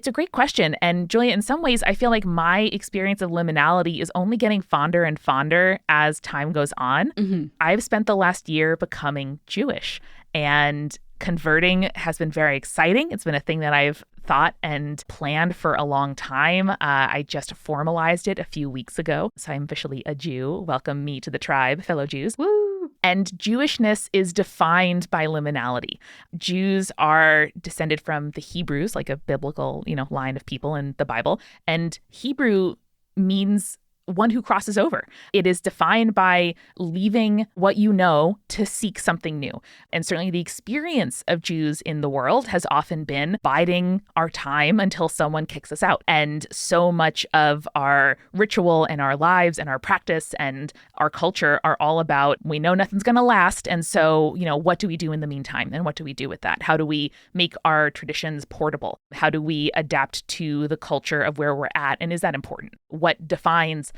a great question. And Julia, in some ways, I feel like my experience of liminality is only getting fonder and fonder as time goes on. Mm-hmm. I've spent the last year becoming Jewish. And Converting has been very exciting. It's been a thing that I've thought and planned for a long time. I just formalized it a few weeks ago. So I'm officially a Jew. Welcome me to the tribe, fellow Jews. Woo! And Jewishness is defined by liminality. Jews are descended from the Hebrews, like a biblical, line of people in the Bible. And Hebrew means one who crosses over. It is defined by leaving what you know to seek something new. And certainly the experience of Jews in the world has often been biding our time until someone kicks us out. And so much of our ritual and our lives and our practice and our culture are all about, we know nothing's going to last. And so, what do we do in the meantime? And what do we do with that? How do we make our traditions portable? How do we adapt to the culture of where we're at? And is that important? What defines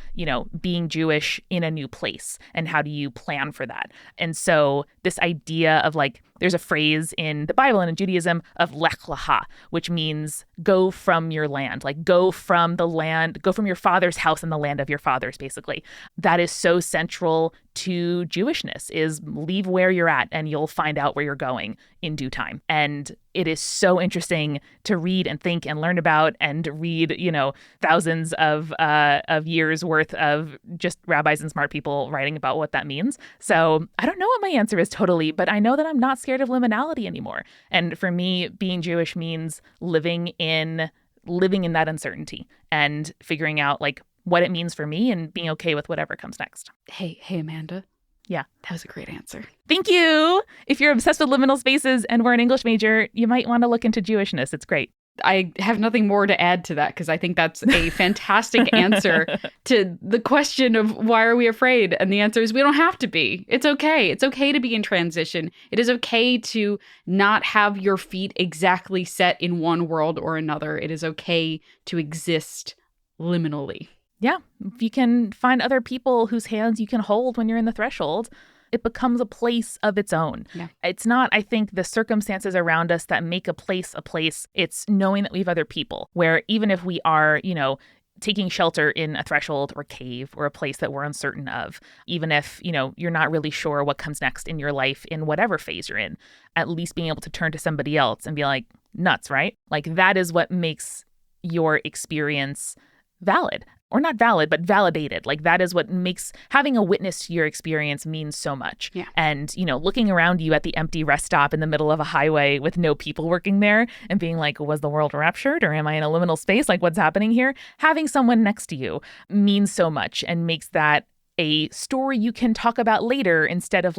being Jewish in a new place, and how do you plan for that? And so this idea of there's a phrase in the Bible and in Judaism of lech lecha, which means go from your land, go from the land, go from your father's house and the land of your fathers, basically. That is so central to Jewishness, is leave where you're at and you'll find out where you're going in due time. And it is so interesting to read and think and learn about and read, thousands of years worth of just rabbis and smart people writing about what that means. So I don't know what my answer is totally, but I know that I'm not scared of liminality anymore. And for me, being Jewish means living in that uncertainty and figuring out what it means for me and being okay with whatever comes next. Hey, Amanda. Yeah. That was a great answer. Thank you. If you're obsessed with liminal spaces and we're an English major, you might want to look into Jewishness. It's great. I have nothing more to add to that because I think that's a fantastic answer to the question of why are we afraid? And the answer is we don't have to be. It's okay. It's okay to be in transition. It is okay to not have your feet exactly set in one world or another. It is okay to exist liminally. Yeah. If you can find other people whose hands you can hold when you're in the threshold, it becomes a place of its own. Yeah. It's not, I think, the circumstances around us that make a place a place. It's knowing that we have other people where even if we are, taking shelter in a threshold or cave or a place that we're uncertain of, even if, you're not really sure what comes next in your life in whatever phase you're in, at least being able to turn to somebody else and be like, nuts, right? That is what makes your experience valid. Or not valid, but validated. That is what makes having a witness to your experience means so much. Yeah. And, looking around you at the empty rest stop in the middle of a highway with no people working there and being like, was the world raptured or am I in a liminal space? What's happening here? Having someone next to you means so much and makes that a story you can talk about later instead of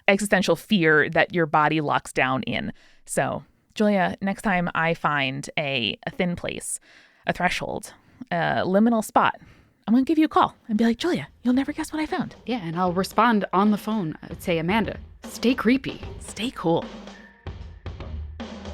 existential fear that your body locks down in. So, Julia, next time I find a thin place, a threshold, a liminal spot, I'm going to give you a call and be like, Julia, you'll never guess what I found. Yeah, and I'll respond on the phone. I'd say, Amanda, stay creepy. Stay cool.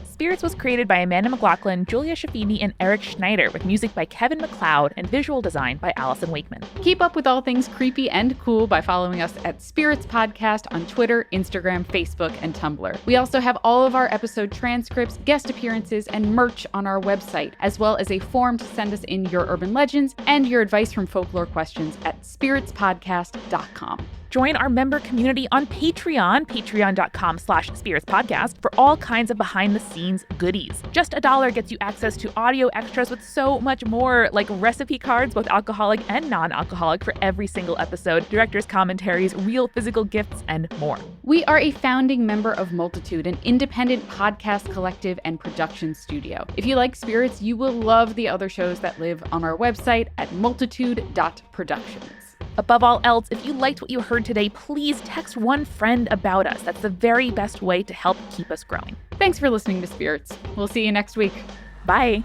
Spirits was created by Amanda McLaughlin, Julia Schaffini, and Eric Schneider, with music by Kevin MacLeod and visual design by Allison Wakeman. Keep up with all things creepy and cool by following us at Spirits Podcast on Twitter, Instagram, Facebook, and Tumblr. We also have all of our episode transcripts, guest appearances, and merch on our website, as well as a form to send us in your urban legends and your advice from folklore questions at spiritspodcast.com. Join our member community on Patreon, patreon.com/spiritspodcast, for all kinds of behind-the-scenes goodies. Just $1 gets you access to audio extras with so much more, like recipe cards, both alcoholic and non-alcoholic, for every single episode, director's commentaries, real physical gifts, and more. We are a founding member of Multitude, an independent podcast collective and production studio. If you like spirits, you will love the other shows that live on our website at multitude.productions. Above all else, if you liked what you heard today, please text one friend about us. That's the very best way to help keep us growing. Thanks for listening to Spirits. We'll see you next week. Bye.